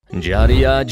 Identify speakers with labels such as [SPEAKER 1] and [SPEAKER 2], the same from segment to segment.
[SPEAKER 1] Жарыя.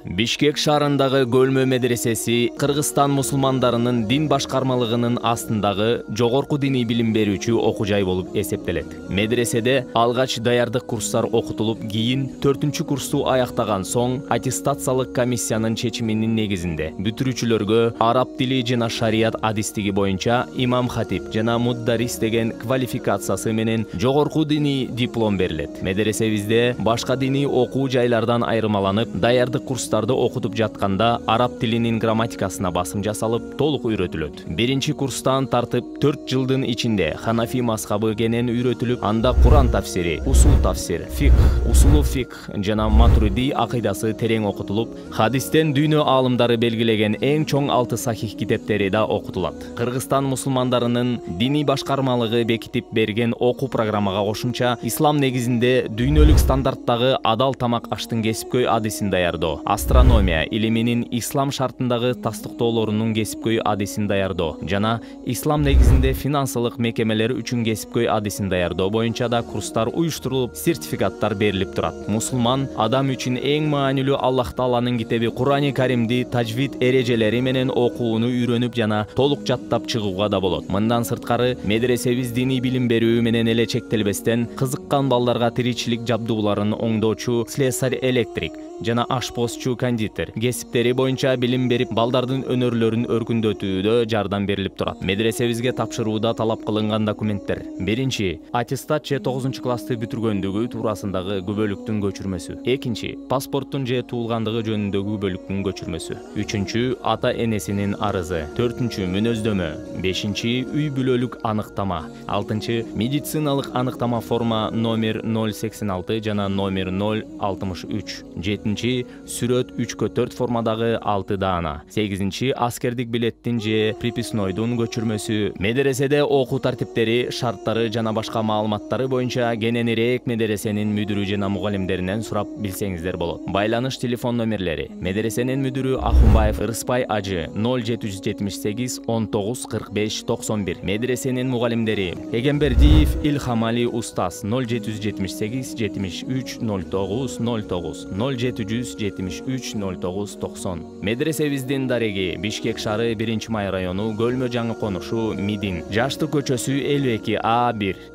[SPEAKER 1] Бишкек шаарындагы Көлмө медресеси Кыргызстан мусулмандарынын дин башкармалыгынын астындагы жогорку диний билим берүүчү окуу жай болуп эсептелет. Медреседе алгач даярдык курстар окутулуп, кийин 4-курсту аяктаган соң аттестациялык комиссиянын чечиминин негизинде бүтүрүүчүлөргө араб тили жана шарият адистиги боюнча имам хатип жана муддарис деген квалификациясы менен жогорку диний диплом берилет. Медресебизде башка диний окуу жайлардан айырмаланып, даярдык курстарды окутуп жатканда араб тилинин грамматикасына басым жасалып, толук үйрөтүлөт. 1-курстан тартып 4 жылдын ичинде Ханафи мазхабы кенен үйрөтүлүп, анда Куран тафсири, усул тафсир, фикх, усулу фикх жана матуриди акыйдасы терең окутулуп, хадистен дүйнө аалымдары белгилеген эң чоң 6 сахих китептери да окутулат. Кыргызстан мусулмандарынын диний башкармалыгы бекитип берген окуу программага кошумча ислам негизинде дүйнөлүк стандарттагы адал тамак аштын кесипкөй адисин даярдоо, астрономия илиминин ислам шартындагы тастыктоолорунун кесипкөй адисин даярдоо жана ислам негизинде финансылык мекемелер үчүн кесипкөй адисин даярдоо боюнча да курстар уюштурулуп, сертификаттар берилип турат. Мусулман адам үчүн эң маанилүү Аллах Тааланын китеби Курани Каримди тажвид эрежелери менен окууну үйрөнүп жана толук жаттап чыгууга да болот. Мындан сырткары медресебиз диний билим берүү менен эле чектелбестен, кызыккан балдарга тиричилик жабдууларын оңдоочу слесарь электрик жана ашпозчу кондитер кесиптери боюнча билим берип, балдардын өнөрлөрүн өркүндөтүүдө жардам берилип турат. Медресебизге тапшырууда талап кылынган документтер: 1. Аттестат же 9-классты бүтүргөндүгү туурасындагы күбөлүктүн көчүрмөсү. 2. Паспорттун же туулгандыгы жөнүндөгү күбөлүктүн көчүрмөсү. 3. Ата энесинин арызы. 4. Мүнөздөмө. 5. Үй бүлөлүк аныктама. 6. Медициналык аныктама форма номер 086 жана номер 063. 7. Сүрөт 3/4 формадагы 6 даана. 8. Аскердик билеттин же приписнойдун көчүрмөсү. Медреседе окуу тартиптери, шарттары жана башка маалыматтары боюнча кененирээк медресенин мүдүрү жана мугалимдеринен сурап билсеңиздер болот. Байланыш телефон номерлери: медресенин мүдүрү Ахунбаев Ырыспай ажы 0778 19 45 91. Медресенин мугалимдери: Эгембердиев Илхамали устаз 0778 73 09 09 0773 09 90. Медресебиздин дареги Бишкек шаары 1-Май району Көлмө жаңы конушу Мидин. Жаштык көчөсү 52А1.